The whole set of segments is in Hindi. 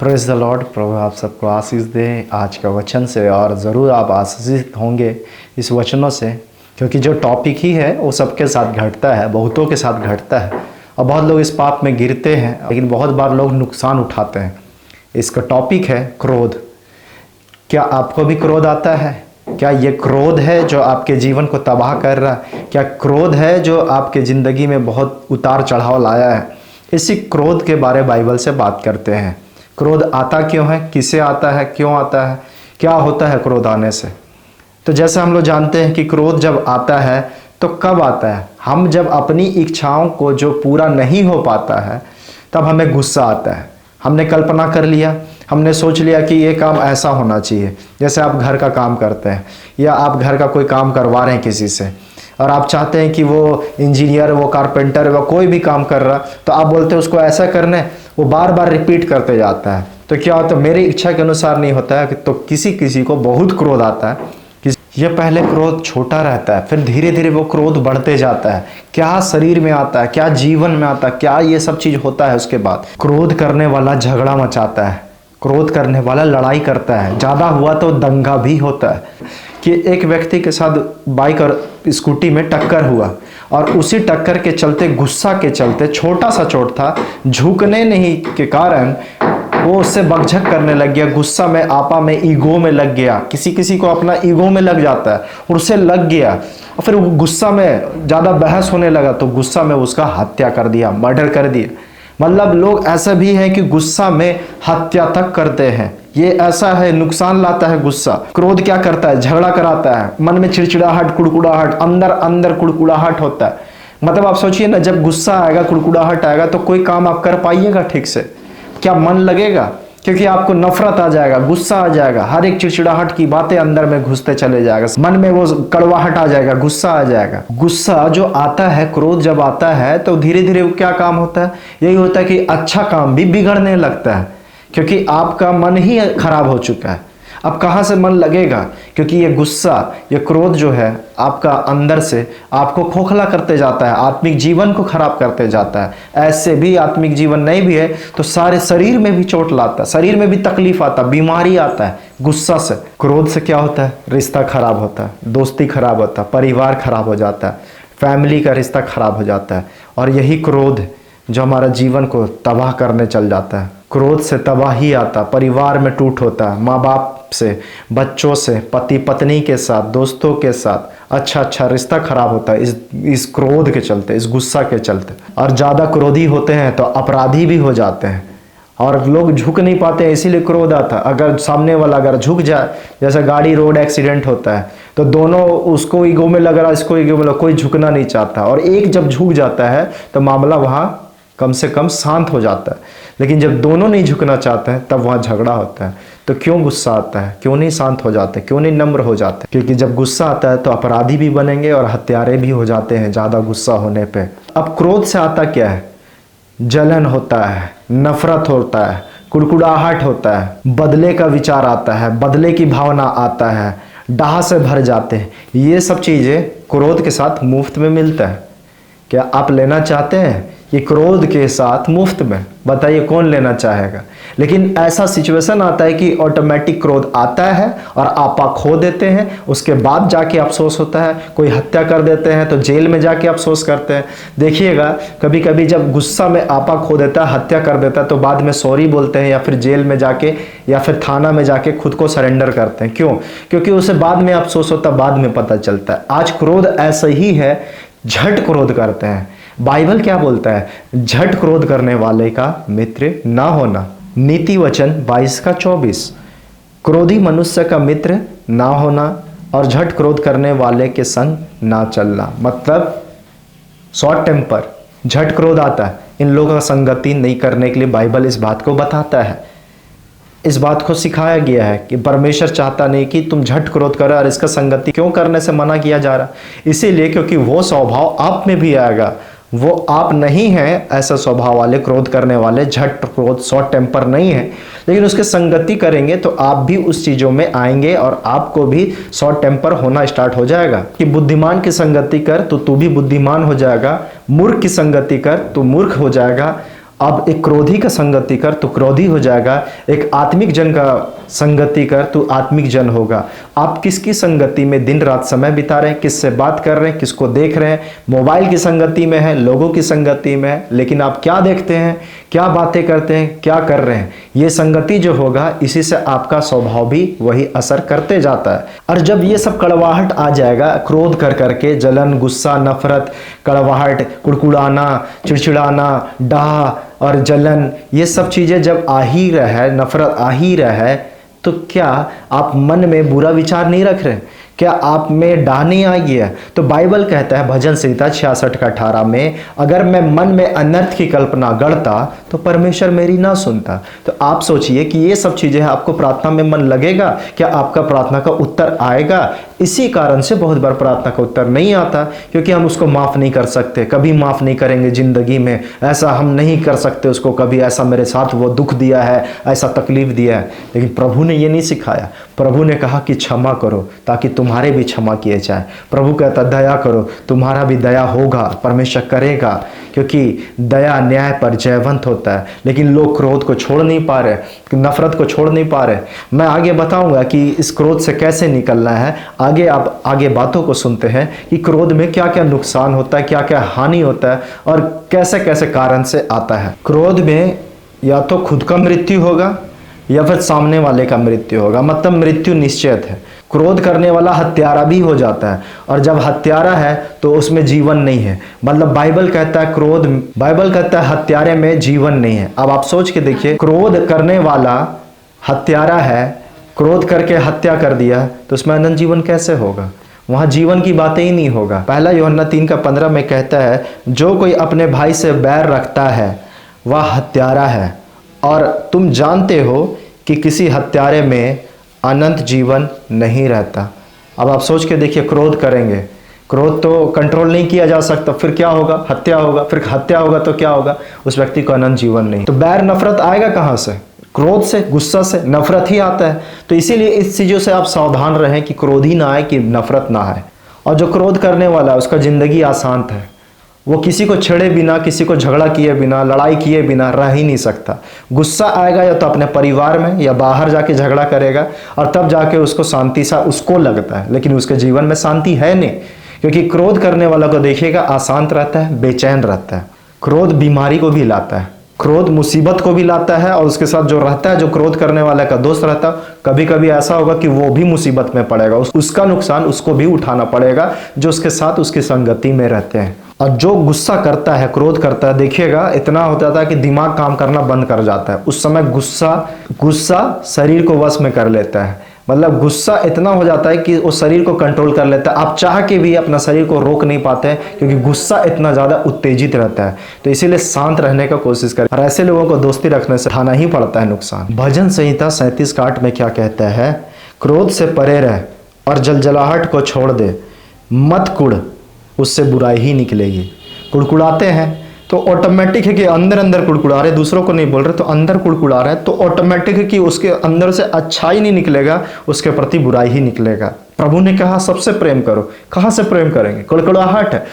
Praise the Lord. प्रभु आप सबको आशीष दे आज का वचन से, और ज़रूर आप आशीषित होंगे इस वचनों से, क्योंकि जो टॉपिक ही है वो सबके साथ घटता है, बहुतों के साथ घटता है। और बहुत लोग इस पाप में गिरते हैं, लेकिन बहुत बार लोग नुकसान उठाते हैं। इसका टॉपिक है क्रोध। क्या आपको भी क्रोध आता है? क्या ये क्रोध है जो आपके जीवन को तबाह कर रहा है? क्या क्रोध है जो आपके ज़िंदगी में बहुत उतार चढ़ाव लाया है? इसी क्रोध के बारे बाइबल से बात करते हैं। क्रोध आता क्यों है, किसे आता है, क्यों आता है, क्या होता है क्रोध आने से? तो जैसे हम लोग जानते हैं कि क्रोध जब आता है तो कब आता है? हम जब अपनी इच्छाओं को जो पूरा नहीं हो पाता है तब हमें गुस्सा आता है। हमने कल्पना कर लिया, हमने सोच लिया कि ये काम ऐसा होना चाहिए। जैसे आप घर का काम करते हैं या आप घर का कोई काम करवा रहे हैं किसी से, और आप चाहते हैं कि वो इंजीनियर, वो कारपेंटर, वो कोई भी काम कर रहा, तो आप बोलते हैं उसको ऐसा करना है, वो बार बार रिपीट करते जाता है। तो क्या होता है, मेरी इच्छा के अनुसार नहीं होता है, तो किसी किसी को बहुत क्रोध आता है। ये पहले क्रोध छोटा रहता है, फिर धीरे धीरे वो क्रोध बढ़ते जाता है। क्या शरीर में आता है, क्या जीवन में आता है, क्या ये सब चीज होता है। उसके बाद क्रोध करने वाला झगड़ा मचाता है, क्रोध करने वाला लड़ाई करता है, ज़्यादा हुआ तो दंगा भी होता है। कि एक व्यक्ति के साथ बाइक और स्कूटी में टक्कर हुआ, और उसी टक्कर के चलते, गुस्सा के चलते, छोटा सा चोट था, झुकने नहीं के कारण वो उससे बकझक करने लग गया। गुस्सा में, आपा में, ईगो में लग गया। किसी किसी को अपना ईगो में लग जाता है और उससे लग गया, और फिर वो गुस्सा में ज़्यादा बहस होने लगा तो गुस्सा में उसका हत्या कर दिया, मर्डर कर दिया। मतलब लोग ऐसा भी है कि गुस्सा में हत्या तक करते हैं। ये ऐसा है, नुकसान लाता है गुस्सा। क्रोध क्या करता है? झगड़ा कराता है, मन में चिड़चिड़ाहट, कुड़कुड़ाहट, अंदर अंदर कुड़कुड़ाहट होता है। मतलब आप सोचिए ना, जब गुस्सा आएगा, कुड़कुड़ाहट आएगा, तो कोई काम आप कर पाइएगा ठीक से? क्या मन लगेगा? क्योंकि आपको नफरत आ जाएगा, गुस्सा आ जाएगा, हर एक चिड़चिड़ाहट की बातें अंदर में घुसते चले जाएगा, मन में वो कड़वाहट आ जाएगा, गुस्सा आ जाएगा। गुस्सा जो आता है, क्रोध जब आता है, तो धीरे धीरे क्या काम होता है? यही होता है कि अच्छा काम भी बिगड़ने लगता है, क्योंकि आपका मन ही खराब हो चुका है। अब कहाँ से मन लगेगा? क्योंकि ये गुस्सा, ये क्रोध जो है आपका अंदर से आपको खोखला करते जाता है, आत्मिक जीवन को खराब करते जाता है। ऐसे भी आत्मिक जीवन नहीं भी है तो सारे शरीर में भी चोट लाता है, शरीर में भी तकलीफ आता, बीमारी आता है गुस्सा से। क्रोध से क्या होता है? रिश्ता खराब होता है, दोस्ती खराब होता है, परिवार खराब हो जाता है, फैमिली का रिश्ता खराब हो जाता है। और यही क्रोध जो हमारा जीवन को तबाह करने चल जाता है। क्रोध से तबाही आता, परिवार में टूट होता है, माँ बाप से, बच्चों से, पति पत्नी के साथ, दोस्तों के साथ अच्छा रिश्ता खराब होता है इस क्रोध के चलते, इस गुस्सा के चलते। और ज़्यादा क्रोधी होते हैं तो अपराधी भी हो जाते हैं, और लोग झुक नहीं पाते हैं, इसीलिए क्रोध आता। अगर सामने वाला अगर झुक जाए, जैसे गाड़ी रोड एक्सीडेंट होता है, तो दोनों, उसको ईगो में लग रहा है, इसको ईगो में लग, कोई झुकना नहीं चाहता, और एक जब झुक जाता है तो मामला वहाँ कम से कम शांत हो जाता है। लेकिन जब दोनों नहीं झुकना चाहते हैं तब वहाँ झगड़ा होता है। तो क्यों गुस्सा आता है? क्यों नहीं शांत हो जाते? क्यों नहीं नम्र हो जाते? क्योंकि जब गुस्सा आता है तो अपराधी भी बनेंगे और हत्यारे भी हो जाते हैं ज़्यादा गुस्सा होने पे। अब क्रोध से आता क्या है? जलन होता है, नफरत होता है, कुड़कुड़ाहट होता है, बदले का विचार आता है, बदले की भावना आता है, डाह से भर जाते हैं। ये सब चीज़ें क्रोध के साथ मुफ्त में मिलता है। क्या आप लेना चाहते हैं ये क्रोध के साथ मुफ्त में? बताइए कौन लेना चाहेगा? लेकिन ऐसा सिचुएशन आता है कि ऑटोमेटिक क्रोध आता है और आपा खो देते हैं, उसके बाद जाके अफसोस होता है। कोई हत्या कर देते हैं तो जेल में जाके अफसोस करते हैं। देखिएगा, कभी कभी जब गुस्सा में आपा खो देता है, हत्या कर देता है, तो बाद में सॉरी बोलते हैं, या फिर जेल में जाके या फिर थाना में जाके खुद को सरेंडर करते हैं। क्यों? क्योंकि उसे बाद में अफसोस होता, बाद में पता चलता है। आज क्रोध ऐसा ही है, झट क्रोध करते हैं। बाइबल क्या बोलता है? झट क्रोध करने वाले का मित्र ना होना। नीति वचन 22:24। क्रोधी मनुष्य का मित्र ना होना और झट क्रोध करने वाले के संग ना चलना। मतलब शॉर्ट टेम्पर, झट क्रोध आता है, इन लोगों का संगति नहीं करने के लिए बाइबल इस बात को बताता है। इस बात को सिखाया गया है कि परमेश्वर चाहता नहीं कि तुम झट क्रोध करो, और इसका संगति क्यों करने से मना किया जा रहा? इसीलिए क्योंकि वो स्वभाव आप में भी आएगा। वो आप नहीं हैं ऐसा स्वभाव वाले, क्रोध करने वाले, झट क्रोध, शॉर्ट टेम्पर नहीं है, लेकिन उसके संगति करेंगे तो आप भी उस चीज़ों में आएंगे और आपको भी शॉर्ट टेम्पर होना स्टार्ट हो जाएगा। कि बुद्धिमान की संगति कर तो तू भी बुद्धिमान हो जाएगा, मूर्ख की संगति कर तो मूर्ख हो जाएगा, अब एक क्रोधी का संगति कर तो क्रोधी हो जाएगा, एक आत्मिक जन का संगति कर तो आत्मिक जन होगा। आप किसकी संगति में दिन रात समय बिता रहे हैं, किससे बात कर रहे हैं, किसको देख रहे हैं, मोबाइल की संगति में है, लोगों की संगति में है, लेकिन आप क्या देखते हैं, क्या बातें करते हैं, क्या कर रहे हैं, ये संगति जो होगा इसी से आपका स्वभाव भी वही असर करते जाता है। और जब ये सब कड़वाहट आ जाएगा, क्रोध कर करके, जलन, गुस्सा, नफरत, कड़वाहट, कुड़कुड़ाना, चिड़चिड़ाना, डाह और जलन, ये सब चीजें जब आ ही रहे, नफरत आ ही रहे, तो क्या आप मन में बुरा विचार नहीं रख रहे? क्या आप में डाह नहीं आ गया? तो बाइबल कहता है भजन संहिता 66 का 18 में, अगर मैं मन में अनर्थ की कल्पना गढ़ता तो परमेश्वर मेरी ना सुनता। तो आप सोचिए कि ये सब चीजें आपको प्रार्थना में मन लगेगा, क्या आपका प्रार्थना का उत्तर आएगा? इसी कारण से बहुत बार प्रार्थना का उत्तर नहीं आता, क्योंकि हम उसको माफ नहीं कर सकते, कभी माफ नहीं करेंगे जिंदगी में, ऐसा हम नहीं कर सकते उसको कभी, ऐसा मेरे साथ वो दुख दिया है, ऐसा तकलीफ दिया है। लेकिन प्रभु ने ये नहीं सिखाया। प्रभु ने कहा कि क्षमा करो ताकि तुम्हारे भी क्षमा किए जाए। प्रभु कहता दया करो, तुम्हारा भी दया होगा, परमेश्वर करेगा, क्योंकि दया न्याय पर जयवंत होता है। लेकिन लोग क्रोध को छोड़ नहीं पा रहे, नफरत को छोड़ नहीं पा रहे। मैं आगे बताऊंगा कि इस क्रोध से कैसे निकलना है। आप आगे बातों को सुनते हैं कि क्रोध में क्या क्या नुकसान होता है, क्या क्या हानि होता है और कैसे कैसे कारण से आता है। क्रोध में या तो खुद का मृत्यु होगा या फिर सामने वाले का मृत्यु होगा, मतलब मृत्यु निश्चित है। क्रोध करने वाला हत्यारा भी हो जाता है, और जब हत्यारा है तो उसमें जीवन नहीं है। मतलब बाइबल कहता है हत्यारे में जीवन नहीं है। अब आप सोच के देखिए, क्रोध करने वाला हत्यारा है, क्रोध करके हत्या कर दिया, तो उसमें अनंत जीवन कैसे होगा? वहां जीवन की बातें ही नहीं होगा। पहला यूहन्ना 3:15 में कहता है, जो कोई अपने भाई से बैर रखता है वह हत्यारा है, और तुम जानते हो कि किसी हत्यारे में अनंत जीवन नहीं रहता। अब आप सोच के देखिए, क्रोध करेंगे, क्रोध तो कंट्रोल नहीं किया जा सकता, फिर क्या होगा? हत्या होगा, फिर हत्या होगा तो क्या होगा? उस व्यक्ति को अनंत जीवन नहीं। तो बैर नफरत आएगा कहां से? क्रोध से, गुस्सा से, नफरत ही आता है। तो इसीलिए इस चीजों से आप सावधान रहें कि क्रोध ही ना आए, कि नफरत ना आए। और जो क्रोध करने वाला है उसका जिंदगी आसान है, वो किसी को छेड़े बिना, किसी को झगड़ा किए बिना, लड़ाई किए बिना रह ही नहीं सकता। गुस्सा आएगा या तो अपने परिवार में या बाहर जाके झगड़ा करेगा, और तब जाके उसको शांति सा उसको लगता है, लेकिन उसके जीवन में शांति है नहीं। क्योंकि क्रोध करने वाला को देखिएगा अशांत रहता है, बेचैन रहता है। क्रोध बीमारी को भी लाता है, क्रोध मुसीबत को भी लाता है, और उसके साथ जो रहता है, जो क्रोध करने वाला का दोस्त रहता है, कभी कभी ऐसा होगा कि वो भी मुसीबत में पड़ेगा, उसका नुकसान उसको भी उठाना पड़ेगा, जो उसके साथ उसकी संगति में रहते हैं। और जो गुस्सा करता है, क्रोध करता है, देखिएगा इतना होता था कि दिमाग काम करना बंद कर जाता है। उस समय गुस्सा शरीर को वश में कर लेता है। मतलब गुस्सा इतना हो जाता है कि वो शरीर को कंट्रोल कर लेता है। आप चाह के भी अपना शरीर को रोक नहीं पाते हैं, क्योंकि गुस्सा इतना ज़्यादा उत्तेजित रहता है। तो इसीलिए शांत रहने का कोशिश करें, और ऐसे लोगों को दोस्ती रखने से उठाना ही पड़ता है नुकसान। भजन संहिता 37:8 में क्या कहता है? क्रोध से परे रह और जलजलाहट को छोड़ दे, मत कुड़, उससे बुराई ही निकलेगी। कुड़कुड़ाते हैं तो ऑटोमेटिक है कि अंदर अंदर कुड़कुड़ा रहे, दूसरों को नहीं बोल रहे, तो अंदर कुड़कुड़ा रहे, तो ऑटोमेटिक है कि उसके अंदर से अच्छाई नहीं निकलेगा, उसके प्रति बुराई ही निकलेगा। प्रभु ने कहा सबसे प्रेम करो। कहाँ से प्रेम करेंगे? कुड़कुड़ाहट है,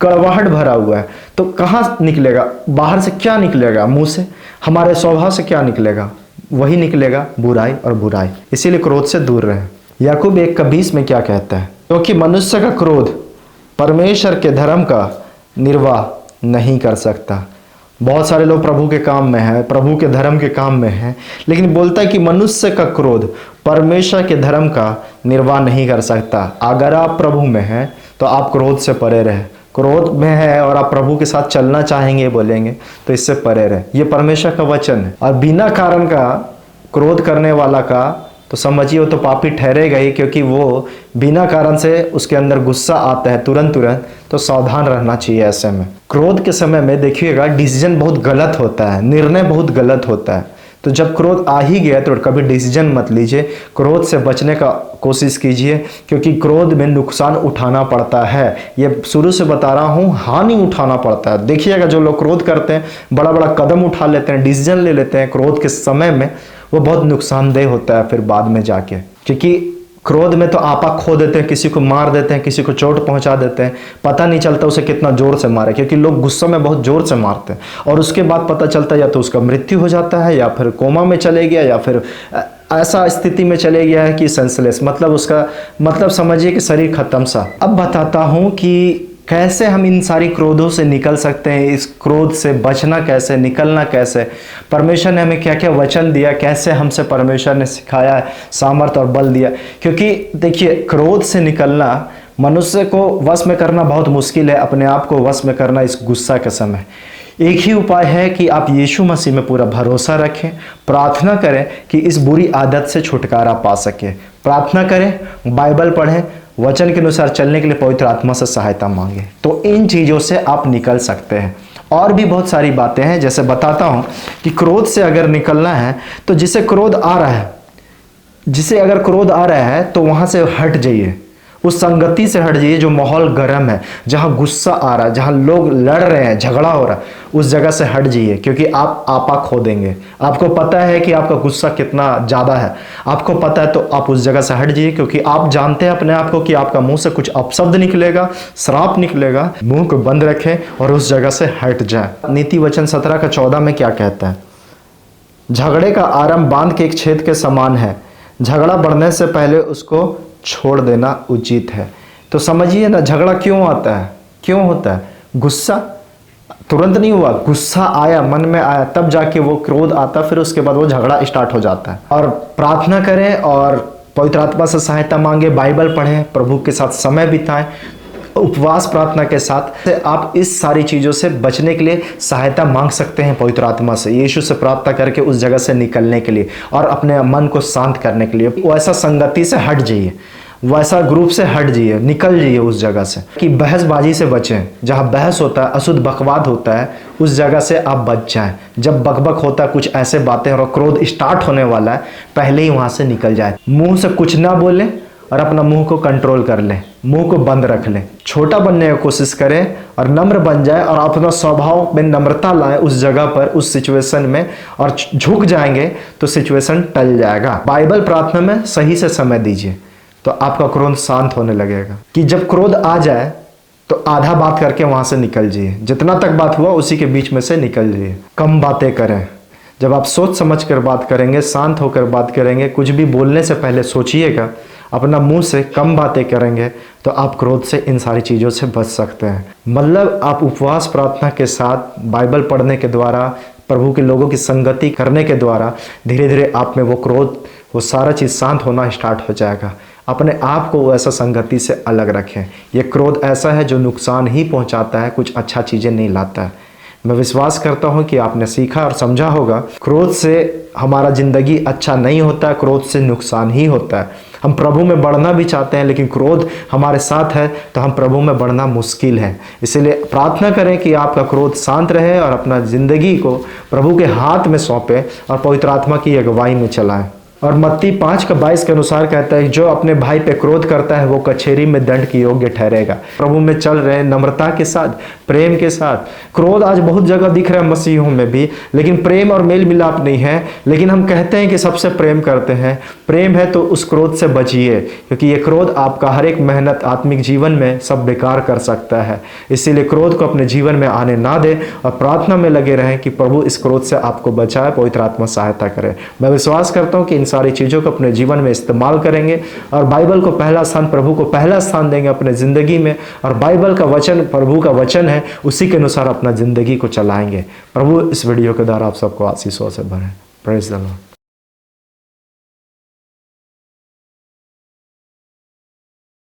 कड़वाहट भरा हुआ है, तो कहाँ निकलेगा? बाहर से क्या निकलेगा? मुंह से, हमारे स्वभाव से क्या निकलेगा? वही निकलेगा, बुराई और बुराई। इसीलिए क्रोध से दूर रहे। याकूब 1:20 में क्या कहता है? क्योंकि मनुष्य का क्रोध परमेश्वर के धर्म का निर्वाह नहीं कर सकता। बहुत सारे लोग प्रभु के काम में हैं, प्रभु के धर्म के काम में हैं, लेकिन बोलता है कि मनुष्य का क्रोध परमेश्वर के धर्म का निर्वाह नहीं कर सकता। अगर आप प्रभु में हैं तो आप क्रोध से परे रहे। क्रोध में है और आप प्रभु के साथ चलना चाहेंगे, बोलेंगे, तो इससे परे रहे। ये परमेश्वर का वचन है। और बिना कारण का क्रोध करने वाला का तो समझिए वो तो पापी ठहरेगा ही, क्योंकि वो बिना कारण से उसके अंदर गुस्सा आता है तुरंत। तो सावधान रहना चाहिए ऐसे में। क्रोध के समय में देखिएगा डिसीजन बहुत गलत होता है, निर्णय बहुत गलत होता है। तो जब क्रोध आ ही गया तो कभी डिसीजन मत लीजिए, क्रोध से बचने का कोशिश कीजिए, क्योंकि क्रोध में नुकसान उठाना पड़ता है। ये शुरू से बता रहा हूँ, हानि उठाना पड़ता है। देखिएगा जो लोग क्रोध करते हैं, बड़ा बड़ा कदम उठा लेते हैं, डिसीजन ले लेते हैं क्रोध के समय में, वो बहुत नुकसानदेह होता है फिर बाद में जाके। क्योंकि क्रोध में तो आपा खो देते हैं, किसी को मार देते हैं, किसी को चोट पहुंचा देते हैं, पता नहीं चलता उसे कितना जोर से मारे, क्योंकि लोग गुस्से में बहुत जोर से मारते हैं और उसके बाद पता चलता है या तो उसका मृत्यु हो जाता है या फिर कोमा में चले गया या फिर ऐसा स्थिति में चले गया है कि सेंसलेस, मतलब उसका मतलब समझिए कि शरीर खत्म सा। अब बताता हूँ कि कैसे हम इन सारी क्रोधों से निकल सकते हैं, इस क्रोध से बचना कैसे, निकलना कैसे, परमेश्वर ने हमें क्या क्या वचन दिया, कैसे हमसे परमेश्वर ने सिखाया है, सामर्थ्य और बल दिया। क्योंकि देखिए, क्रोध से निकलना, मनुष्य को वश में करना बहुत मुश्किल है, अपने आप को वश में करना इस गुस्सा के समय। एक ही उपाय है कि आप यीशु मसीह में पूरा भरोसा रखें, प्रार्थना करें कि इस बुरी आदत से छुटकारा पा सके, प्रार्थना करें, बाइबल पढ़ें, वचन के अनुसार चलने के लिए पवित्र आत्मा से सहायता मांगे, तो इन चीज़ों से आप निकल सकते हैं। और भी बहुत सारी बातें हैं, जैसे बताता हूं कि क्रोध से अगर निकलना है तो जिसे क्रोध आ रहा है, जिसे अगर क्रोध आ रहा है तो वहां से हट जाइए, उस संगति से हट जाइए जो माहौल गर्म है, जहां गुस्सा आ रहा है, जहां लोग लड़ रहे हैं, झगड़ा हो रहा है, उस जगह से हट जाइए, क्योंकि आप आपा खो देंगे। आपको पता है कि आपका गुस्सा कितना ज़्यादा है, आपको पता है, तो आप उस जगह से हट जाइए, क्योंकि आप जानते हैं अपने आप को कि आपका मुंह से कुछ अपशब्द निकलेगा, श्राप निकलेगा। मुंह को बंद रखें और उस जगह से हट जाए। नीति वचन 17:14 में क्या कहता है? झगड़े का आरंभ बांध के एक छेद के समान है, झगड़ा बढ़ने से पहले उसको छोड़ देना उचित है। तो समझिए ना, झगड़ा क्यों आता है, क्यों होता है? गुस्सा तुरंत नहीं हुआ, गुस्सा आया, मन में आया, तब जाके वो क्रोध आता, फिर उसके बाद वो झगड़ा स्टार्ट हो जाता है। और प्रार्थना करें और पवित्र आत्मा से सहायता मांगे, बाइबल पढ़ें, प्रभु के साथ समय बिताएं, उपवास प्रार्थना के साथ आप इस सारी चीज़ों से बचने के लिए सहायता मांग सकते हैं पवित्र आत्मा से, यीशु से प्रार्थना करके उस जगह से निकलने के लिए और अपने मन को शांत करने के लिए। वैसा संगति से हट जाइए, वैसा ग्रुप से हट जाइए, निकल जाइए उस जगह से। कि बहसबाजी से बचें, जहाँ बहस होता है, अशुद्ध बकवाद होता है, उस जगह से आप बच जाएं। जब बकबक होता है, कुछ ऐसे बातें और क्रोध स्टार्ट होने वाला है, पहले ही वहाँ से निकल जाए। मुंह से कुछ ना बोलें और अपना मुंह को कंट्रोल कर लें, मुंह को बंद रख लें, छोटा बनने की कोशिश करें और नम्र बन जाए और अपना स्वभाव में नम्रता लाएं उस जगह पर, उस सिचुएशन में, और झुक जाएंगे तो सिचुएशन टल जाएगा। बाइबल प्रार्थना में सही से समय दीजिए तो आपका क्रोध शांत होने लगेगा। कि जब क्रोध आ जाए तो आधा बात करके वहां से निकल जाइए, जितना तक बात हुआ उसी के बीच में से निकल जाइए। कम बातें करें, जब आप सोच समझ कर बात करेंगे, शांत होकर बात करेंगे, कुछ भी बोलने से पहले सोचिएगा, अपना मुंह से कम बातें करेंगे तो आप क्रोध से इन सारी चीज़ों से बच सकते हैं। मतलब आप उपवास प्रार्थना के साथ, बाइबल पढ़ने के द्वारा, प्रभु के लोगों की संगति करने के द्वारा धीरे धीरे आप में वो क्रोध, वो सारा चीज़ शांत होना स्टार्ट हो जाएगा। अपने आप को ऐसा संगति से अलग रखें। ये क्रोध ऐसा है जो नुकसान ही पहुंचाता है, कुछ अच्छा चीज़ें नहीं लाता है। मैं विश्वास करता हूं कि आपने सीखा और समझा होगा। क्रोध से हमारा ज़िंदगी अच्छा नहीं होता, क्रोध से नुकसान ही होता है। हम प्रभु में बढ़ना भी चाहते हैं, लेकिन क्रोध हमारे साथ है तो हम प्रभु में बढ़ना मुश्किल है। इसीलिए प्रार्थना करें कि आपका क्रोध शांत रहे और अपना ज़िंदगी को प्रभु के हाथ में सौंपें और पवित्र आत्मा की अगुवाई में चलाएं। और मत्ती 5:22 के अनुसार कहता है, जो अपने भाई पे क्रोध करता है वो कचहरी में दंड के योग्य ठहरेगा। प्रभु में चल रहे नम्रता के साथ, प्रेम के साथ। क्रोध आज बहुत जगह दिख रहा है मसीहों में भी, लेकिन प्रेम और मेल मिलाप नहीं है। लेकिन हम कहते हैं कि सबसे प्रेम करते हैं, प्रेम है तो उस क्रोध से बचिए, क्योंकि ये क्रोध आपका हर एक मेहनत आत्मिक जीवन में सब बेकार कर सकता है। इसीलिए क्रोध को अपने जीवन में आने ना दे और प्रार्थना में लगे रहें कि प्रभु इस क्रोध से आपको बचाए, पवित्र आत्मा सहायता करे। मैं विश्वास करता हूँ कि सारी चीज़ों को अपने जीवन में इस्तेमाल करेंगे और बाइबल को पहला स्थान, प्रभु को पहला स्थान देंगे अपने ज़िंदगी में। और बाइबल का वचन प्रभु का वचन है, उसी के अनुसार अपना ज़िंदगी को चलाएंगे। प्रभु इस वीडियो के द्वारा आप सबको आशीषों से भरें। Praise the Lord.